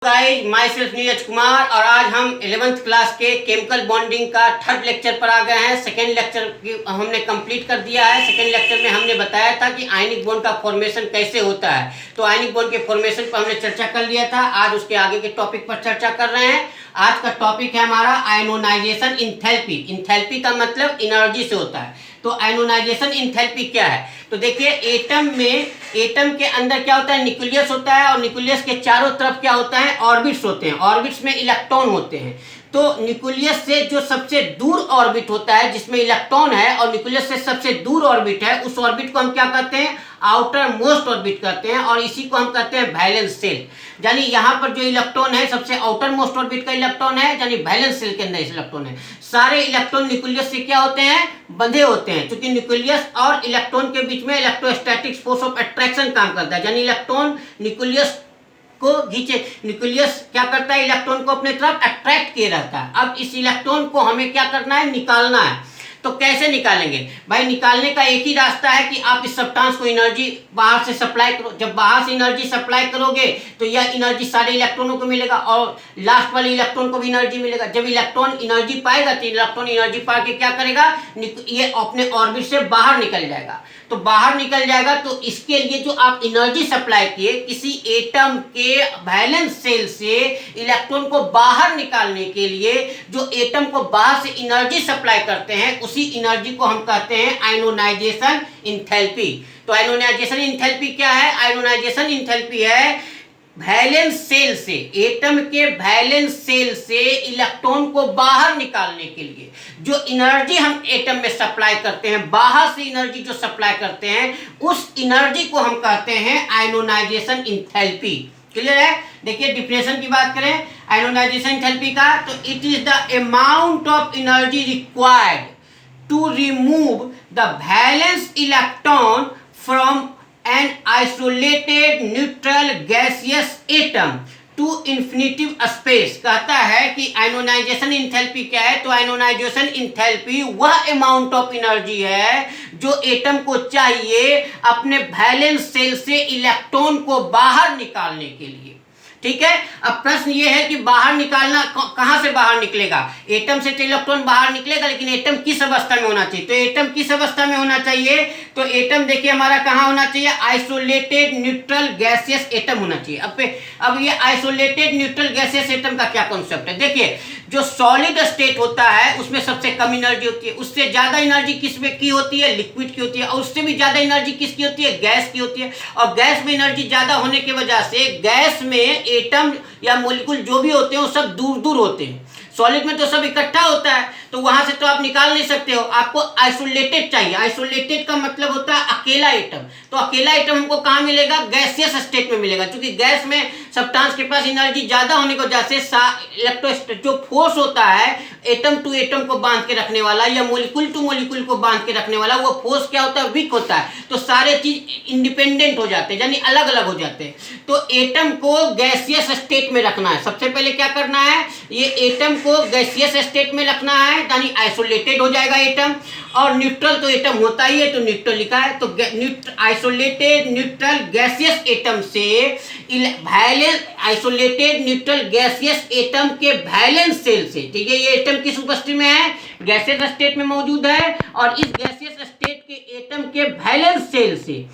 Guys, my self Neeraj Kumar और आज हम 11th क्लास के केमिकल बॉन्डिंग का थर्ड लेक्चर पर आ गए हैं। सेकेंड लेक्चर की हमने कंप्लीट कर दिया है। सेकेंड लेक्चर में हमने बताया था कि आयनिक बॉन्ड का फॉर्मेशन कैसे होता है, तो आयनिक बॉन्ड के फॉर्मेशन पर हमने चर्चा कर लिया था। आज उसके आगे के टॉपिक पर चर्चा कर रहे हैं। आज का टॉपिक है हमारा आयनोनाइजेशन इंथैल्पी। इंथैल्पी का मतलब एनर्जी से होता है, तो आयनोनाइजेशन इंथैल्पी क्या है। तो देखिए, एटम के अंदर क्या होता है, न्यूक्लियस होता है और न्यूक्लियस के चारों तरफ क्या होता है, ऑर्बिट्स होते हैं। ऑर्बिट्स में इलेक्ट्रॉन होते हैं। तो न्यूक्लियस से जो सबसे दूर ऑर्बिट होता है जिसमें इलेक्ट्रॉन है और न्यूक्लियस से सबसे दूर ऑर्बिट है, उस ऑर्बिट को हम क्या कहते हैं, आउटर मोस्ट ऑर्बिट कहते हैं और इसी को हम कहते हैं वैलेंस शेल। यानी यहाँ पर जो इलेक्ट्रॉन है सबसे आउटर मोस्ट ऑर्बिट का इलेक्ट्रॉन है, यानी वैलेंस शेल के अंदर इलेक्ट्रॉन है। सारे इलेक्ट्रॉन न्यूक्लियस से क्या होते हैं, बंधे होते हैं, क्योंकि न्यूक्लियस और इलेक्ट्रॉन के बीच में इलेक्ट्रोस्टैटिक फोर्स ऑफ अट्रैक्शन काम करता है। यानी इलेक्ट्रॉन न्यूक्लियस को खींचे, न्यूक्लियस क्या करता है, इलेक्ट्रॉन को अपने तरफ अट्रैक्ट किए रहता है। अब इस इलेक्ट्रॉन को हमें क्या करना है, निकालना है। तो कैसे निकालेंगे भाई, निकालने का एक ही रास्ता है कि आप इस सब्सटेंस को एनर्जी बाहर से सप्लाई करो। जब बाहर से एनर्जी सप्लाई करोगे तो यह एनर्जी सारे इलेक्ट्रॉनों को मिलेगा और लास्ट वाले इलेक्ट्रॉन को भी एनर्जी मिलेगा। जब इलेक्ट्रॉन एनर्जी पाएगा तो इलेक्ट्रॉन एनर्जी पा के क्या करेगा, ये अपने ऑर्बिट से बाहर निकल जाएगा। तो बाहर निकल जाएगा तो इसके लिए जो आप एनर्जी सप्लाई किए, किसी एटम के वैलेंस शेल से इलेक्ट्रॉन को बाहर निकालने के लिए जो एटम को बाहर से एनर्जी सप्लाई करते हैं, उसी एनर्जी को हम कहते हैं आयनोनाइजेशन इंथैल्पी। तो आयनोनाइजेशन इंथैल्पी क्या है, आयनोनाइजेशन इंथैल्पी है वैलेंस शेल से, एटम के वैलेंस शेल से इलेक्ट्रॉन को बाहर निकालने के लिए जो एनर्जी हम एटम में सप्लाई करते हैं, बाहर से एनर्जी जो सप्लाई करते हैं, उस एनर्जी को हम कहते हैं आयनोनाइजेशन इंथैल्पी। क्लियर है। देखिए, डिफिनेशन की बात करें आयनोनाइजेशन इंथैल्पी का, तो it is the amount of energy required to remove the valence electron from an isolated neutral gaseous atom to infinitive space। कहता है कि आयनोनाइजेशन इंथैल्पी क्या है, तो आयनोनाइजेशन इंथैल्पी वह अमाउंट ऑफ एनर्जी है जो एटम को चाहिए अपने वैलेंस शेल से इलेक्ट्रॉन को बाहर निकालने के लिए। ठीक है। अब प्रश्न ये है कि बाहर निकालना कहां से बाहर निकलेगा, एटम से तो इलेक्ट्रॉन बाहर निकलेगा, लेकिन एटम किस अवस्था में होना चाहिए। तो एटम किस अवस्था में होना चाहिए, तो एटम देखिए हमारा कहां होना चाहिए, आइसोलेटेड न्यूट्रल गैसियस एटम होना चाहिए। अब ये आइसोलेटेड न्यूट्रल गैसियस एटम का क्या कॉन्सेप्ट है। देखिए, जो सॉलिड स्टेट होता है उसमें सबसे कम एनर्जी होती है, उससे ज्यादा एनर्जी किस में की होती है, लिक्विड की होती है, और उससे भी ज्यादा एनर्जी किसकी होती है, गैस की होती है। और गैस में एनर्जी ज्यादा होने की वजह से गैस में एटम या मोलिक्यूल जो भी होते हैं वो सब दूर दूर होते हैं। सॉलिड में तो सब इकट्ठा होता है, तो वहां से तो आप निकाल नहीं सकते हो, आपको आइसोलेटेड चाहिए। आइसोलेटेड का मतलब होता है अकेला एटम। तो अकेला एटम हमको कहां मिलेगा, गैसियस स्टेट में मिलेगा, क्योंकि गैस में सब्सटेंस के पास एनर्जी ज्यादा होने की वजह से इलेक्ट्रोस्टैटिक जो फोर्स होता है एटम टू एटम को बांध के रखने वाला या मोलिक्यूल टू मोलिक्यूल को बांध के रखने वाला, वो फोर्स क्या होता है, वीक होता है। तो सारे चीज इंडिपेंडेंट हो जाते हैं, यानी अलग अलग हो जाते हैं। तो एटम को गैसियस स्टेट में रखना है। सबसे पहले क्या करना है, ये एटम को गैसियस स्टेट में रखना है, यानी आइसोलेटेड हो जाएगा एटम। और न्यूट्रल तो एटम होता ही है, तो न्यूट्रल लिखा है। तो आइसोलेटेड न्यूट्रल गैसियस एटम से आइसोलेटेड न्यूट्रल गैसियस एटम के वैलेंस शेल से, ठीक है, ये एटम किस उपस्थिति में है, गैसियस स्टेट में मौजूद है, और इस गैसियस स्टेट के एटम के वैलेंस शेल से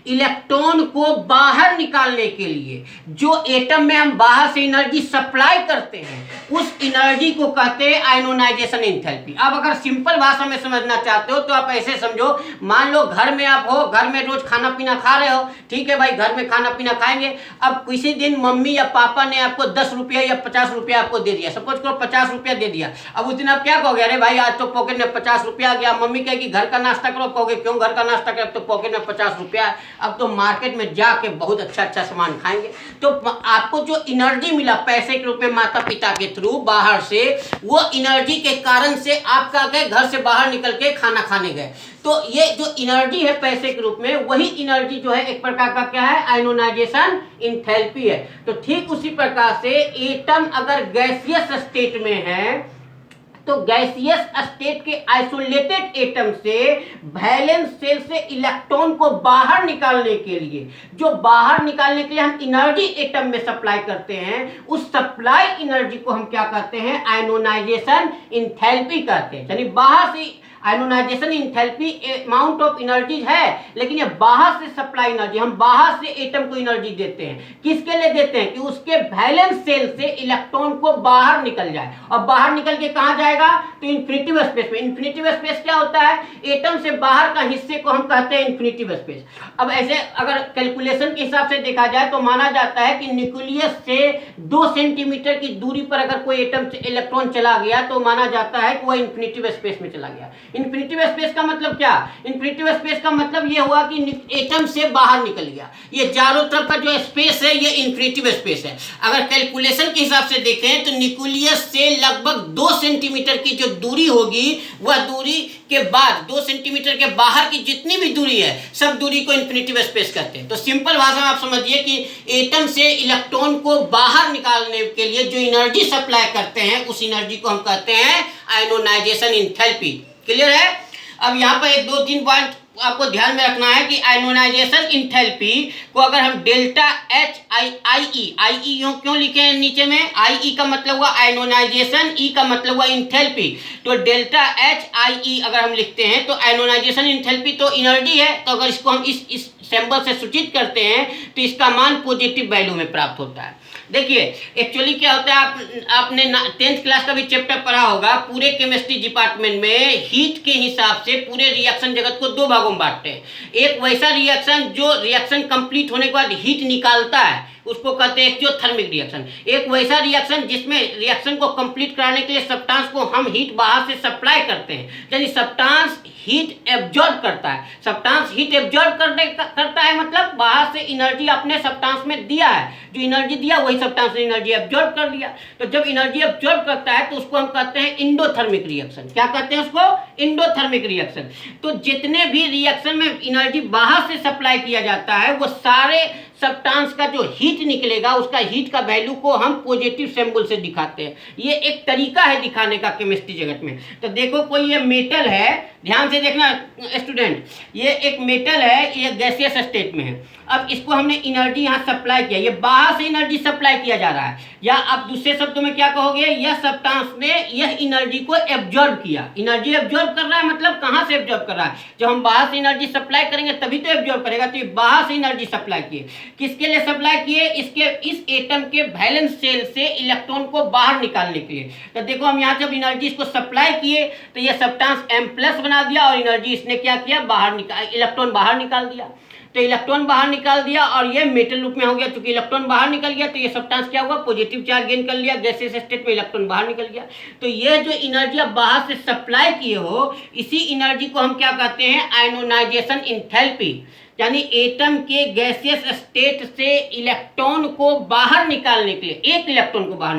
इलेक्ट्रॉन को बाहर निकालने के लिए जो एटम में हम बाहर से एनर्जी सप्लाई करते हैं, उस एनर्जी को कहते हैं आयनोनाइजेशन इंथैल्पी। अब अगर सिंपल भाषा में समझना चाहते हो तो आप ऐसे समझो, मान लो घर में आप हो, घर में रोज खाना पीना खा रहे हो, ठीक है भाई, घर में खाना पीना खाएंगे। अब किसी दिन मम्मी या पापा ने आपको 10 रुपया या 50 रुपया आपको दे दिया, सपोज करो 50 रुपया दे दिया। अब उस दिन आप क्या कहोगे, अरे भाई आज तो पॉकेट में 50 रुपया आ गया। मम्मी कहेगी घर का नाश्ता करो, कहोगे क्यों घर का नाश्ता करो, तो पॉकेट में 50 रुपया, अब तो मार्केट में जाके बहुत अच्छा अच्छा सामान खाएंगे। तो आपको जो एनर्जी मिला पैसे के रूप में माता पिता के थ्रू बाहर से, वो एनर्जी के कारण से आप क्या गए, घर से बाहर निकल के खाना खाने गए। तो ये जो एनर्जी है पैसे के रूप में, वही एनर्जी जो है एक प्रकार का क्या है, आयनोनाइजेशन इंथैल्पी है। तो ठीक उसी प्रकार से एटम अगर गैसियस स्टेट में है तो गैसियस स्टेट के आइसोलेटेड एटम से वैलेंस शेल से इलेक्ट्रॉन को बाहर निकालने के लिए, जो बाहर निकालने के लिए हम एनर्जी एटम में सप्लाई करते हैं, उस सप्लाई एनर्जी को हम क्या कहते हैं, आयोनाइजेशन इंथैल्पी कहते हैं। यानी बाहर से ionization enthalpy amount of energy है, लेकिन ये बाहर से सप्लाई एनर्जी, हम बाहर से एटम को एनर्जी देते हैं। किसके लिए देते हैं, कि उसके वैलेंस शेल से इलेक्ट्रॉन को बाहर निकल जाए, और बाहर निकल के कहां जाएगा, तो इन्फिनिटिव स्पेस में। इन्फिनिटिव स्पेस क्या होता है, एटम से बाहर का हिस्से को हम कहते हैं इन्फिनिटिव स्पेस। अब ऐसे अगर कैलकुलेशन के हिसाब से देखा जाए तो माना जाता है कि न्यूक्लियस से 2 सेंटीमीटर की दूरी पर अगर कोई एटम से इलेक्ट्रॉन चला गया तो माना जाता है कि वह इन्फिनिटिव स्पेस में चला गया। इन्फिनिटिव स्पेस का मतलब क्या, इन्फिनिटिव स्पेस का मतलब ये हुआ कि एटम से बाहर निकल गया। ये चारों तरफ का जो स्पेस है ये इन्फिनिटिव स्पेस है। अगर कैलकुलेशन के हिसाब से देखें तो न्यूक्लियस से लगभग 2 सेंटीमीटर की जो दूरी होगी, वह दूरी के बाद 2 सेंटीमीटर के बाहर की जितनी भी दूरी है, सब दूरी को इन्फिनिटिव स्पेस कहते हैं। तो सिंपल भाषा में आप समझिए कि एटम से इलेक्ट्रॉन को बाहर निकालने के लिए जो एनर्जी सप्लाई करते हैं, उस एनर्जी को हम कहते हैं आयोनाइजेशन इंथैल्पी। क्लियर है। अब यहाँ पर 2-3 पॉइंट आपको ध्यान में रखना है कि आयोनाइजेशन इंथैल्पी को अगर हम डेल्टा एच आई क्यों लिखे हैं नीचे में, आई का मतलब हुआ आयोनाइजेशन, ई का मतलब हुआ इंथैल्पी। तो डेल्टा एच आई अगर हम लिखते हैं तो आयोनाइजेशन इंथैल्पी तो एनर्जी है, तो अगर इसको हम इस सिंबल से सूचित करते हैं तो इसका मान पॉजिटिव वैल्यू में प्राप्त होता है। देखिए एक्चुअली क्या होता है, आपने 10th क्लास का भी चैप्टर पढ़ा होगा। पूरे केमिस्ट्री डिपार्टमेंट में हीट के हिसाब से पूरे रिएक्शन जगत को 2 भागों में बांटते हैं। एक वैसा रिएक्शन जो रिएक्शन कंप्लीट होने के बाद हीट निकालता है, उसको कहते हैं एक्सोथर्मिक रिएक्शन। एक वैसा रिएक्शन जिसमें रिएक्शन को कंप्लीट कराने के लिए सब्सटेंस को हम हीट बाहर से सप्लाई करते हैं, यानी सब्सटेंस हीट एब्जॉर्ब करता है। सब्सटेंस हीट एब्जॉर्ब करता है मतलब बाहर से एनर्जी अपने सब्सटेंस में दिया है, जो एनर्जी दिया वही सब्सटेंस ने एनर्जी एब्जॉर्ब कर लिया। तो जब एनर्जी एब्जॉर्ब करता है तो उसको हम कहते हैं इंडोथर्मिक रिएक्शन। क्या कहते हैं उसको, इंडोथर्मिक रिएक्शन। तो जितने भी रिएक्शन में एनर्जी बाहर से सप्लाई किया जाता है, वो सारे सब्सटेंस का जो हीट निकलेगा, उसका हीट का वैल्यू को हम पॉजिटिव सिंबल से दिखाते हैं। ये एक तरीका है दिखाने का केमिस्ट्री जगत में। तो देखो कोई ये मेटल है, ध्यान से देखना स्टूडेंट, ये एक मेटल है, ये गैसियस स्टेट में है। अब इसको हमने एनर्जी यहाँ सप्लाई किया, ये बाहर से एनर्जी सप्लाई किया जा रहा है, या आप दूसरे शब्दों में क्या कहोगे, यह सब्सटेंस ने यह एनर्जी को एब्जॉर्ब किया। एनर्जी एब्जॉर्ब कर रहा है मतलब कहाँ से एब्जॉर्ब कर रहा है, जब हम बाहर से एनर्जी सप्लाई करेंगे तभी तो एब्जॉर्ब करेगा। तो ये बाहर से एनर्जी सप्लाई किए, किसके लिए सप्लाई किए, इस एटम के वैलेंस शेल से इलेक्ट्रॉन को बाहर निकालने के लिए। तो देखो हम यहाँ जब एनर्जी इसको सप्लाई किए तो ये सब्सटेंस M+ बना दिया, और एनर्जी इसने क्या किया, बाहर इलेक्ट्रॉन बाहर निकाल दिया। तो इलेक्ट्रॉन बाहर निकाल दिया और ये मेटल रूप में हो गया। चूंकि इलेक्ट्रॉन बाहर निकल गया तो ये सब्सटेंस क्या हुआ, पॉजिटिव चार्ज गेन कर लिया, गैसियस स्टेट में इलेक्ट्रॉन बाहर निकल गया। तो ये जो एनर्जी आप बाहर से सप्लाई किए हो, इसी एनर्जी को हम क्या कहते हैं, आयोनाइजेशन इंथैल्पी। यानी एटम के गैसियस स्टेट से इलेक्ट्रॉन को बाहर निकालने के लिए, एक इलेक्ट्रॉन को बाहर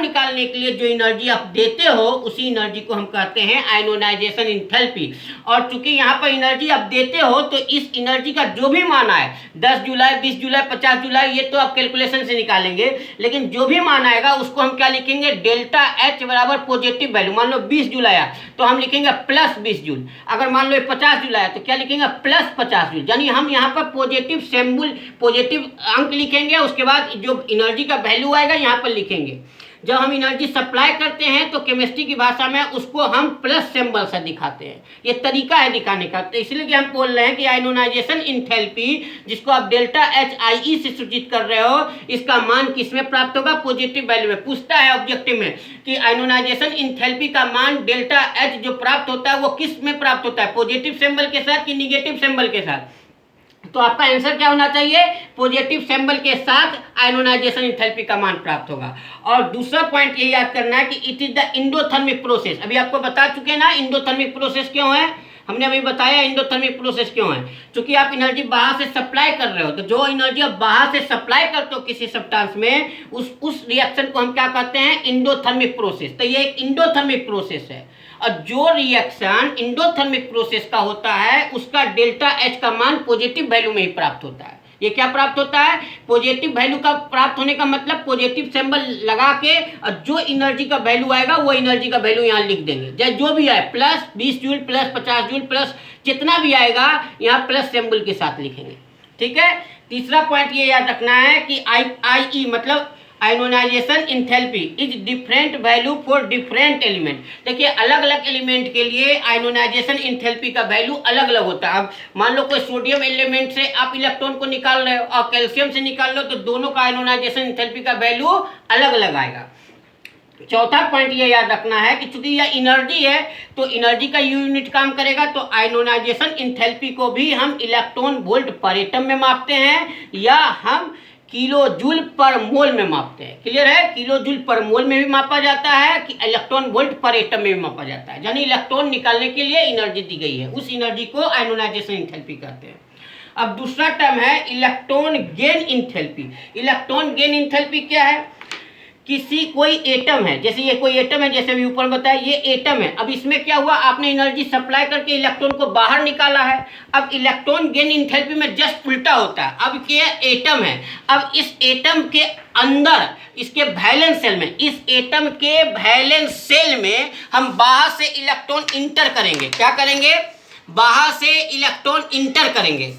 निकालने के लिए जो एनर्जी आप देते हो, उसी एनर्जी को हम कहते हैं आयोनाइजेशन इंथैल्पी। और चूंकि यहाँ पर एनर्जी आप देते हो तो इस एनर्जी का जो भी मान आए, 10 जुलाई, 20 जुलाई, 50 जुलाई, ये तो आप कैलकुलेशन से निकालेंगे, लेकिन जो भी मान आएगा उसको हम क्या लिखेंगे, डेल्टा एच बराबर पॉजिटिव वैल्यू। मान लो 20 जुलाई आया तो हम लिखेंगे प्लस 20 जूल। अगर मान लो 50 जुलाई आया तो क्या लिखेंगे, प्लस 50 जूल। यानी हम यहाँ पर पॉजिटिव सिंबल, पॉजिटिव अंक लिखेंगे, उसके बाद जो एनर्जी का वैल्यू आएगा यहाँ पर लिखेंगे। जब हम एनर्जी सप्लाई करते हैं तो केमिस्ट्री की भाषा में उसको हम प्लस सिंबल से दिखाते हैं। ये तरीका है दिखाने का। तो इसलिए कि हम बोल रहे हैं कि आयोनाइजेशन इंथैल्पी, जिसको आप डेल्टा एच आई ई से सूचित कर रहे हो, इसका मान किसमें प्राप्त होगा, पॉजिटिव वैल्यू में। पूछता है ऑब्जेक्टिव में कि आयोनाइजेशन इंथैल्पी का मान डेल्टा एच जो प्राप्त होता है वो किस में प्राप्त होता है, पॉजिटिव सिंबल के साथ कि निगेटिव सिंबल के साथ। तो आपका आंसर क्या होना चाहिए, पॉजिटिव सिंबल के साथ आयोनाइजेशन इंथैल्पी का मान प्राप्त होगा। और दूसरा पॉइंट ये याद करना है कि it is the endothermic process. अभी आपको बता चुके हैं ना इंडोथर्मिक प्रोसेस क्यों है, हमने अभी बताया इंडोथर्मिक प्रोसेस क्यों है। क्योंकि आप एनर्जी बाहर से सप्लाई कर रहे हो, तो जो एनर्जी आप बाहर से सप्लाई करते हो किसी सब्सटेंस में, उस रिएक्शन को हम क्या कहते हैं, इंडोथर्मिक प्रोसेस। तो ये एक इंडोथर्मिक प्रोसेस है। और जो रिएक्शन इंडोथर्मिक प्रोसेस का होता है उसका डेल्टा एच का मान पॉजिटिव वैल्यू में ही प्राप्त होता है। ये क्या प्राप्त होता है, पॉजिटिव वैल्यू का प्राप्त होने का मतलब पॉजिटिव सिंबल लगा के और जो एनर्जी का वैल्यू आएगा वो एनर्जी का वैल्यू यहाँ लिख देंगे, चाहे जो भी आए, plus 20 joule, plus 50 joule, plus जितना भी आएगा यहाँ प्लस सिंबल के साथ लिखेंगे। ठीक है। तीसरा पॉइंट ये याद रखना है कि आई मतलब ionization enthalpy is different value for different element. देखिए अलग अलग एलिमेंट के लिए आयोनाइजेशन इंथैल्पी का वैल्यू अलग अलग होता है। अब मान लो कोई सोडियम एलिमेंट से आप इलेक्ट्रॉन को निकाल रहे हो और कैल्शियम से निकाल लो, तो दोनों का आयोनाइजेशन इंथैल्पी का वैल्यू अलग अलग आएगा। चौथा पॉइंट ये याद रखना है कि चूंकि यह एनर्जी है तो एनर्जी का यूनिट काम करेगा, तो आयोनाइजेशन इंथैल्पी को भी हम इलेक्ट्रॉन वोल्ट पर एटम में मापते हैं या हम किलो जूल पर मोल में मापते हैं। क्लियर है, किलो जूल पर मोल में भी मापा जाता है कि इलेक्ट्रॉन वोल्ट पर एटम में भी मापा जाता है। यानी इलेक्ट्रॉन निकालने के लिए एनर्जी दी गई है, उस एनर्जी को आयोनाइजेशन इंथैल्पी कहते हैं। अब दूसरा टर्म है electron gain enthalpy. Electron gain enthalpy क्या है, किसी कोई एटम है, जैसे ये कोई एटम है, जैसे भी ऊपर बताया ये एटम है। अब इसमें क्या हुआ, आपने एनर्जी सप्लाई करके इलेक्ट्रॉन को बाहर निकाला है। अब इलेक्ट्रॉन गेन इंथैल्पी में जस्ट उल्टा होता है। अब ये एटम है, अब इस एटम के अंदर इसके वैलेंस सेल में, इस एटम के वैलेंस सेल में हम बाहर से इलेक्ट्रॉन इंटर करेंगे। क्या करेंगे, बाहर से इलेक्ट्रॉन इंटर करेंगे।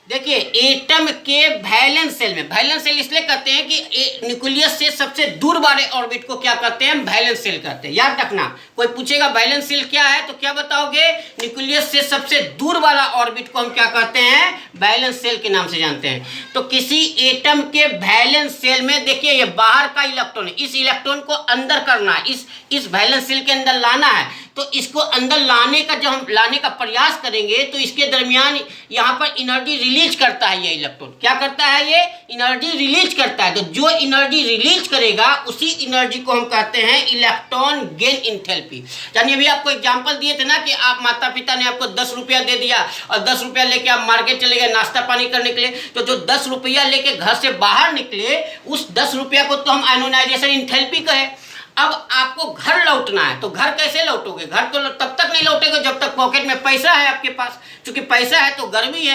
देखिए एटम के वैलेंस सेल में, वैलेंस सेल इसलिए कहते हैं कि न्यूक्लियस से सबसे दूर वाले ऑर्बिट को क्या कहते हैं, वैलेंस सेल कहते हैं। याद रखना, कोई पूछेगा वैलेंस सेल क्या है तो क्या बताओगे, न्यूक्लियस से सबसे दूर वाला ऑर्बिट को हम क्या कहते हैं, वैलेंस सेल के नाम से जानते हैं। तो किसी एटम के वैलेंस सेल में देखिए ये बाहर का इलेक्ट्रॉन है, इस इलेक्ट्रॉन को अंदर करना है, इस वैलेंस सेल के अंदर लाना है। तो इसको अंदर लाने का जब हम लाने का प्रयास करेंगे तो इसके दरमियान यहाँ पर एनर्जी रिलीज करता है। ये इलेक्ट्रॉन क्या करता है, ये एनर्जी रिलीज करता है। तो जो एनर्जी रिलीज करेगा उसी एनर्जी को हम कहते हैं इलेक्ट्रॉन गेन इंथैल्पी। यानी अभी आपको एग्जांपल दिए थे ना कि आप माता पिता ने आपको 10 रुपया दे दिया और 10 रुपया लेके आप मार्केट चले गए नाश्ता पानी करने के लिए। तो जो 10 रुपया लेके घर से बाहर निकले उस 10 रुपया को तो हम आयोनाइजेशन इंथैल्पी कहे। अब आपको घर लौटना है, तो घर कैसे लौटोगे, घर तो तब तक नहीं लौटेगा जब तक पॉकेट में पैसा है आपके पास। क्योंकि पैसा है तो गर्मी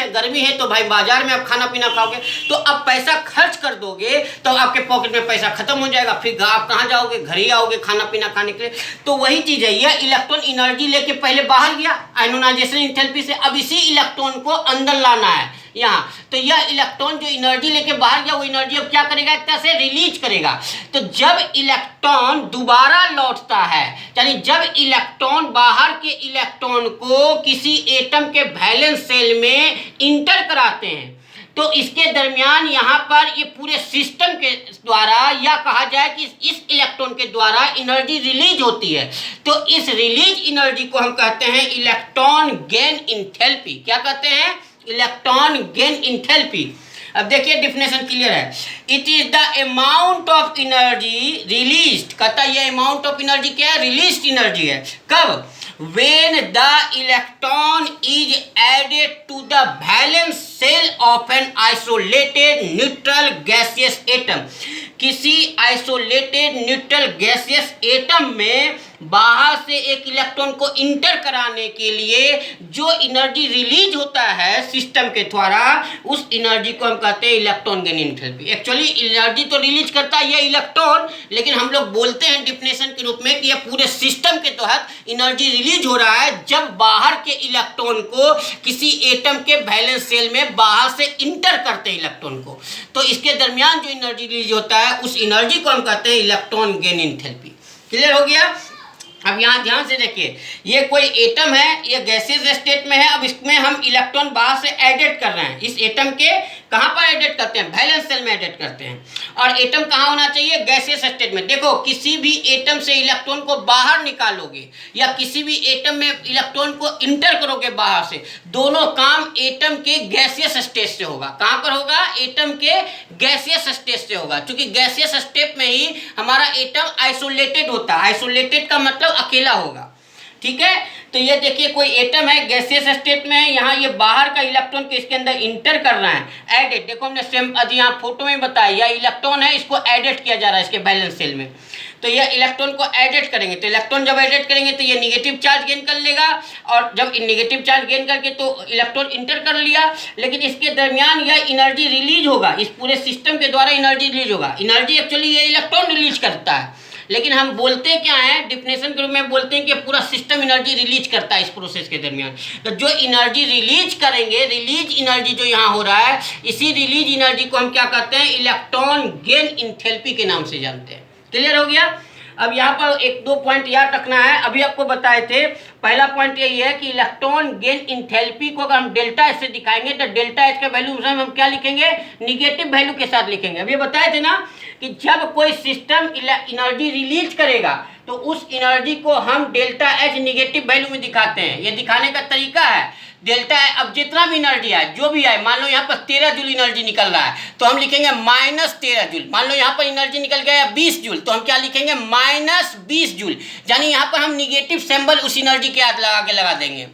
है तो भाई बाजार में आप खाना पीना खाओगे। तो अब पैसा खर्च कर दोगे तो आपके पॉकेट में पैसा खत्म हो जाएगा, फिर आप कहाँ जाओगे, घर ही आओगे खाना पीना खाने के लिए। तो वही चीज है, यह इलेक्ट्रॉन एनर्जी लेके पहले बाहर गया आयोनाइजेशन इंथैल्पी से, अब इसी इलेक्ट्रॉन को अंदर लाना है यहाँ। तो यह इलेक्ट्रॉन जो एनर्जी लेके बाहर गया वो एनर्जी अब क्या करेगा, एक तरह से रिलीज करेगा। तो जब इलेक्ट्रॉन दोबारा लौटता है, यानी जब इलेक्ट्रॉन बाहर के इलेक्ट्रॉन को किसी एटम के वैलेंस सेल में इंटर कराते हैं, तो इसके दरमियान यहाँ पर ये पूरे सिस्टम के द्वारा या कहा जाए कि इस इलेक्ट्रॉन के द्वारा एनर्जी रिलीज होती है। तो इस रिलीज एनर्जी को हम कहते हैं इलेक्ट्रॉन गेन इंथैल्पी। क्या कहते हैं, इलेक्ट्रॉन गेन इंथैल्पी। अब देखिए डेफिनेशन क्लियर है, it is the amount of energy released. कहता है ये अमाउंट ऑफ एनर्जी क्या है, रिलीज्ड एनर्जी है। कब, when the electron is added to the valence cell of an isolated neutral gaseous atom। किसी आइसोलेटेड न्यूट्रल गैसियस एटम में बाहर से एक इलेक्ट्रॉन को इंटर कराने के लिए जो एनर्जी रिलीज होता है सिस्टम के द्वारा, उस एनर्जी को हम कहते हैं electron gain enthalpy. Actually energy तो रिलीज करता है ये इलेक्ट्रॉन, लेकिन हम लोग बोलते हैं डिफिनेशन के रूप में कि यह पूरे सिस्टम के तहत एनर्जी रिलीज हो रहा है जब बाहर के इलेक्ट्रॉन को किसी एटम के वैलेंस सेल में बाहर से इंटर करते हैं इलेक्ट्रॉन को। तो इसके दरमियान जो एनर्जी रिलीज होता है उस एनर्जी को हम कहते हैं इलेक्ट्रॉन गेन इंथैल्पी। क्लियर हो गया। अब यहाँ ध्यान से देखिए, ये कोई एटम है, ये गैसियस स्टेट में है। अब इसमें हम इलेक्ट्रॉन बाहर से एडेड कर रहे हैं। इस एटम के कहाँ पर एडेड करते हैं, वैलेंस सेल में एडेड करते हैं। और एटम कहाँ होना चाहिए, गैसियस स्टेट में। देखो किसी भी एटम से इलेक्ट्रॉन को बाहर निकालोगे या किसी भी एटम में इलेक्ट्रॉन को इंटर करोगे बाहर से, दोनों काम एटम के गैसियस स्टेट से होगा। कहाँ पर होगा, एटम के गैसियस स्टेट से होगा। क्योंकि गैसियस स्टेट में ही हमारा एटम आइसोलेटेड होता है। आइसोलेटेड का मतलब अकेला होगा। ठीक है, तो ये देखिए कोई एटम है, गैसियस स्टेट में है, यहाँ ये बाहर का इलेक्ट्रॉन को इसके अंदर इंटर कर रहा है, एडेड। देखो हमने सेम यहाँ फोटो में बताया, यह इलेक्ट्रॉन है, इसको एडेड किया जा रहा है इसके बैलेंस शेल में। तो ये इलेक्ट्रॉन को एडेड करेंगे, तो इलेक्ट्रॉन जब एडेड करेंगे तो ये निगेटिव चार्ज गेन कर लेगा, और जब निगेटिव चार्ज गेन करके तो इलेक्ट्रॉन इंटर कर लिया, लेकिन इसके दरमियान यह एनर्जी रिलीज होगा, इस पूरे सिस्टम के द्वारा एनर्जी रिलीज होगा। एनर्जी एक्चुअली ये इलेक्ट्रॉन रिलीज करता है, लेकिन हम बोलते क्या है, डिफिनेशन के रूप में बोलते हैं कि पूरा सिस्टम एनर्जी रिलीज करता है इस प्रोसेस के दरमियान। तो जो एनर्जी रिलीज करेंगे, रिलीज एनर्जी जो यहाँ हो रहा है, इसी रिलीज एनर्जी को हम क्या कहते हैं, इलेक्ट्रॉन गेन इंथैल्पी के नाम से जानते हैं। क्लियर हो गया। अब यहाँ पर एक दो पॉइंट याद रखना है, अभी आपको बताए थे। पहला पॉइंट यही है कि इलेक्ट्रॉन गेन इंथैल्पी को अगर हम डेल्टा एच से दिखाएंगे तो डेल्टा एच का वैल्यू हम क्या लिखेंगे, निगेटिव वैल्यू के साथ लिखेंगे। अभी बताए थे ना कि जब कोई सिस्टम एनर्जी रिलीज करेगा तो उस एनर्जी को हम डेल्टा एच निगेटिव वैल्यू में दिखाते हैं। ये दिखाने का तरीका है डेल्टा, अब जितना भी एनर्जी है, जो भी है, मान लो यहाँ पर 13 जूल एनर्जी निकल रहा है तो हम लिखेंगे -13 जूल। मान लो यहाँ पर एनर्जी निकल गया 20 जूल तो हम क्या लिखेंगे, -20 जूल। यानी यहाँ पर हम निगेटिव सिंबल उस एनर्जी के हाथ लगा के लगा देंगे।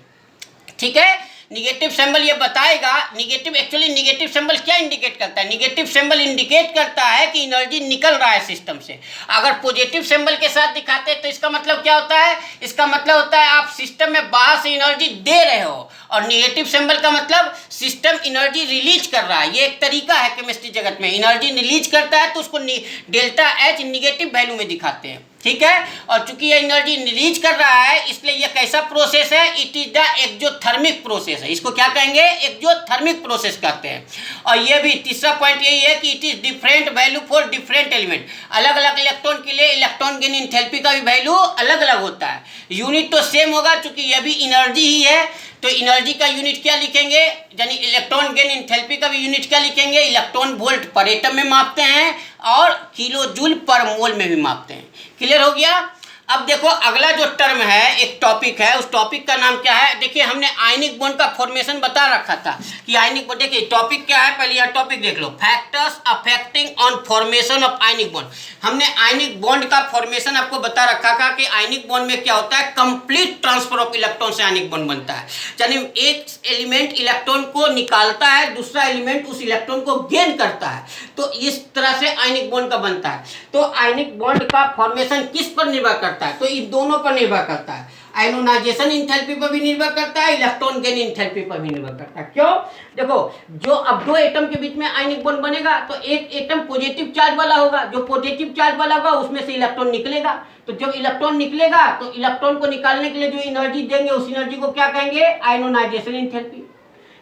ठीक है, निगेटिव सिंबल ये बताएगा, निगेटिव एक्चुअली निगेटिव सिंबल क्या इंडिकेट करता है, निगेटिव सिंबल इंडिकेट करता है कि एनर्जी निकल रहा है सिस्टम से। अगर पॉजिटिव सिंबल के साथ दिखाते हैं तो इसका मतलब क्या होता है, इसका मतलब होता है आप सिस्टम में बाहर से एनर्जी दे रहे हो, और निगेटिव सिंबल का मतलब सिस्टम एनर्जी रिलीज कर रहा है। ये एक तरीका है केमिस्ट्री जगत में, एनर्जी रिलीज करता है तो उसको डेल्टा एच निगेटिव वैल्यू में दिखाते हैं। ठीक है, और चूंकि ये एनर्जी रिलीज कर रहा है इसलिए ये कैसा प्रोसेस है, it is the exothermic process है। इसको क्या कहेंगे, एक्सोथर्मिक प्रोसेस कहते हैं। और ये भी तीसरा पॉइंट यही है कि it is different value for different element. अलग अलग इलेक्ट्रॉन के लिए इलेक्ट्रॉन गेन इंथैल्पी का भी वैल्यू अलग अलग होता है। यूनिट तो सेम होगा चूंकि यह भी एनर्जी ही है, तो एनर्जी का यूनिट क्या लिखेंगे, यानी इलेक्ट्रॉन गेन इंथैल्पी का भी यूनिट क्या लिखेंगे, इलेक्ट्रॉन वोल्ट पर एटम में मापते हैं और किलो जूल पर मोल में भी मापते हैं। क्लियर हो गया। अब देखो अगला जो टर्म है, एक टॉपिक है, उस टॉपिक का नाम क्या है। देखिए हमने आयनिक बॉन्ड का फॉर्मेशन बता रखा था कि आयनिक बॉन्ड, देखिए टॉपिक क्या है, पहले यह टॉपिक देख लो, factors affecting on formation of ionic bond. हमने आयनिक बॉन्ड का फॉर्मेशन आपको बता रखा था कि आयनिक बॉन्ड में क्या होता है, कंप्लीट ट्रांसफर ऑफ इलेक्ट्रॉन से आयनिक बॉन्ड बनता है। यानी एक एलिमेंट इलेक्ट्रॉन को निकालता है, दूसरा एलिमेंट उस इलेक्ट्रॉन को गेन करता है, तो इस तरह से आयनिक बॉन्ड का बनता है। तो आयनिक बॉन्ड का फॉर्मेशन किस पर निर्भर करता है, तो इन दोनों पर निर्भर करता है। आयनोनाइजेशन इंथैल्पी पर भी निर्भर करता है, इलेक्ट्रॉन गेन इंथैल्पी पर भी निर्भर करता है। क्यों, देखो जो अब दो एटम के बीच में आयनिक बॉन्ड बनेगा तो एक एटम पॉजिटिव चार्ज वाला होगा, जो पॉजिटिव चार्ज वाला होगा उसमें से इलेक्ट्रॉन निकलेगा। तो जब इलेक्ट्रॉन निकलेगा तो इलेक्ट्रॉन को निकालने के लिए जो एनर्जी देंगे उस एनर्जी को क्या कहेंगे, आयनोनाइजेशन इंथैल्पी।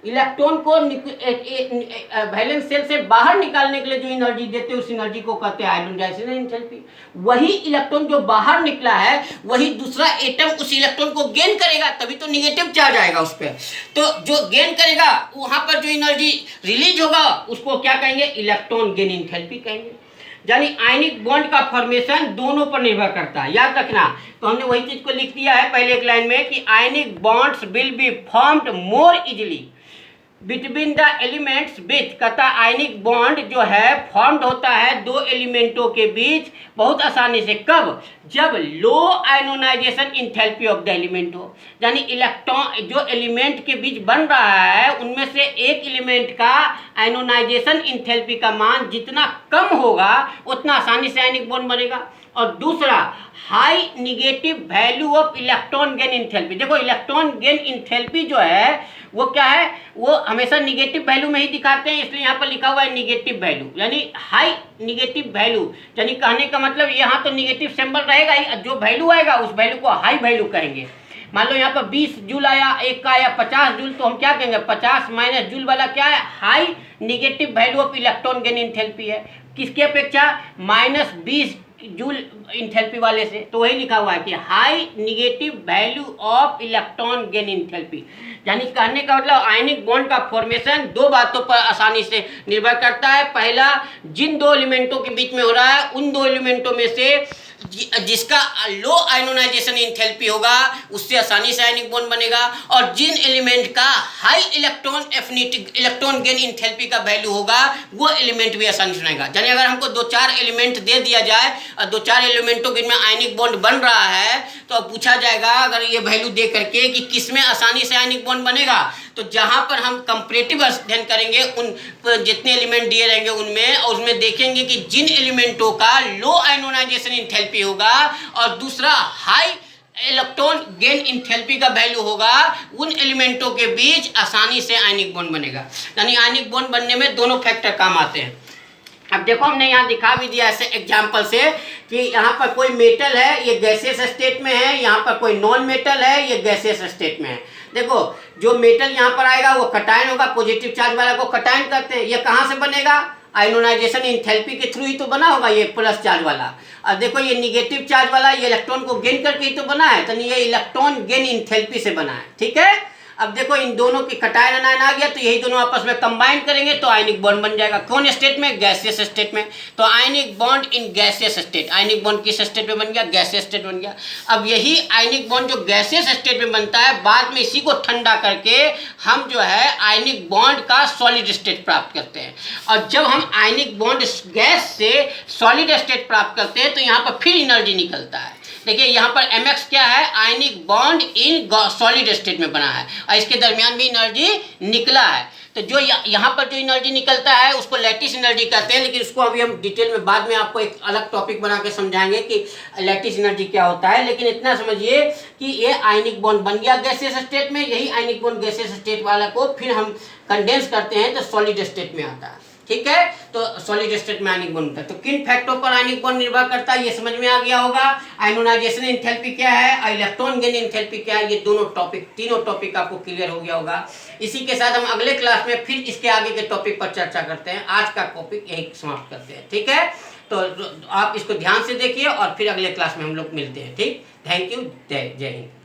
इलेक्ट्रॉन को वैलेंस शेल से बाहर निकालने के लिए जो एनर्जी देते हैं उस एनर्जी को कहते हैं आयनोनाइजेशन एंथैल्पी। वही इलेक्ट्रॉन जो बाहर निकला है वही दूसरा एटम उस इलेक्ट्रॉन को गेन करेगा, तभी तो निगेटिव चार्ज आएगा उस पर। तो जो गेन करेगा वहां पर जो एनर्जी रिलीज होगा उसको क्या कहेंगे, इलेक्ट्रॉन गेन एंथैल्पी कहेंगे। यानी आयनिक बॉन्ड का फॉर्मेशन दोनों पर निर्भर करता है, याद रखना। तो हमने वही चीज को लिख दिया है पहले एक लाइन में कि आयनिक bonds will be formed more easily between the elements which, कहता आयनिक बॉन्ड जो है फॉर्म्ड होता है दो एलिमेंटों के बीच बहुत आसानी से। कब, जब लो आयनोनाइजेशन इंथैल्पी ऑफ द एलिमेंट हो, यानी इलेक्ट्रॉन जो एलिमेंट के बीच बन रहा है उनमें से एक एलिमेंट का आयनोनाइजेशन इंथैल्पी का मान जितना कम होगा उतना आसानी से आयनिक बॉन्ड बनेगा। और दूसरा high negative value of electron gain enthalpy. देखो इलेक्ट्रॉन गेन इंथैल्पी जो है वो क्या है, वो हमेशा निगेटिव वैल्यू में ही दिखाते हैं, इसलिए यहाँ पर लिखा हुआ है निगेटिव वैल्यू, यानी हाई निगेटिव वैल्यू। यानी कहने का मतलब यहाँ तो निगेटिव सिंबल रहेगा ही, जो वैल्यू आएगा उस वैल्यू को हाई वैल्यू कहेंगे। मान लो यहाँ पर 20 जूल आया, एक का आया 50 जूल, तो हम क्या कहेंगे 50 माइनस जूल वाला क्या है, high negative value of electron gain enthalpy है। किसकी अपेक्षा, -20 जूल इंथैल्पी वाले से। तो वही लिखा हुआ है कि high negative value of electron gain enthalpy. यानी कहने का मतलब आयनिक बॉन्ड का फॉर्मेशन दो बातों पर आसानी से निर्भर करता है। पहला, जिन दो एलिमेंटों के बीच में हो रहा है उन दो एलिमेंटों में से जिसका लो आयनोनाइजेशन इंथैल्पी होगा उससे आसानी से आयनिक बॉन्ड बनेगा, और जिन एलिमेंट का हाई इलेक्ट्रॉन गेन इंथैल्पी का वैल्यू होगा वो एलिमेंट भी आसानी से बनेगा। यानी अगर हमको 2-4 एलिमेंट दे दिया जाए और 2-4 एलिमेंटों के में आयनिक बॉन्ड बन रहा है तो अब पूछा जाएगा अगर ये वैल्यू दे करके कि किसमें आसानी से आयनिक बॉन्ड बनेगा, तो जहां पर हम कंपैरेटिव अध्ययन करेंगे उन जितने एलिमेंट दिए रहेंगे उनमें, और उसमें देखेंगे कि जिन एलिमेंटों का लो आयनोनाइजेशन इंथैल्पी होगा और दूसरा हाई इलेक्ट्रॉन गेन इंथैल्पी का वैल्यू होगा, उन एलिमेंटों के बीच आसानी से आयनिक बॉन्ड बनेगा। यानी आयनिक बॉन्ड बनने में दोनों फैक्टर काम आते हैं। अब देखो हमने यहाँ दिखा भी दिया ऐसे एग्जाम्पल से कि यहाँ पर कोई मेटल है ये गैसियस स्टेट में है, यहाँ पर कोई नॉन मेटल है ये गैसियस स्टेट में है। देखो जो मेटल यहाँ पर आएगा वो कटायन होगा, पॉजिटिव चार्ज वाला को कटायन करते हैं। ये कहाँ से बनेगा? आयनोनाइजेशन इंथैल्पी के थ्रू ही तो बना होगा ये प्लस चार्ज वाला। अब देखो ये निगेटिव चार्ज वाला ये इलेक्ट्रॉन को गेन करके ही तो बना है, तो ये इलेक्ट्रॉन गेन इंथैल्पी से बना है। ठीक है, अब देखो इन दोनों की कटायन आयन आ गया तो यही दोनों आपस में कंबाइन करेंगे तो आयनिक बॉन्ड बन जाएगा। कौन स्टेट में? गैसियस स्टेट में। तो ionic bond in gaseous state, ionic bond किस स्टेट में बन गया? गैसियस स्टेट बन गया। अब यही आयनिक बॉन्ड जो गैसियस स्टेट में बनता है बाद में इसी को ठंडा करके हम जो है आयनिक बॉन्ड का सॉलिड स्टेट प्राप्त करते हैं। और जब हम आयनिक बॉन्ड गैस से सॉलिड स्टेट प्राप्त करते हैं तो यहाँ पर फिर एनर्जी निकलता है। देखिए यहाँ पर mx क्या है? Ionic bond in solid state में बना है और इसके दरमियान भी एनर्जी निकला है। तो जो यहाँ पर जो एनर्जी निकलता है उसको लैटिस एनर्जी कहते हैं, लेकिन उसको अभी हम डिटेल में बाद में आपको एक अलग टॉपिक बना के समझाएंगे कि लैटिस एनर्जी क्या होता है। लेकिन इतना समझिए कि ये आयनिक बॉन्ड बन गया गैसियस स्टेट में, यही आयनिक बॉन्ड गैसियस स्टेट वाला को फिर हम कंडेंस करते हैं तो सॉलिड स्टेट में आता है। ठीक है, तो सॉलिड स्टेट में आयनिक बॉन्ड होता है। तो किन फैक्टरों पर आयनिक बॉन्ड निर्भर करता है ये समझ में आ गया होगा। आयनोनाइजेशन इंथैल्पी क्या है और इलेक्ट्रॉन गेन इंथैल्पी क्या है, ये तीनों टॉपिक आपको क्लियर हो गया होगा। इसी के साथ हम अगले क्लास में फिर इसके आगे के टॉपिक पर चर्चा करते हैं। आज का टॉपिक यही समाप्त करते हैं। ठीक है, तो आप इसको ध्यान से देखिए और फिर अगले क्लास में हम लोग मिलते हैं। ठीक, थैंक यू, जय हिंद।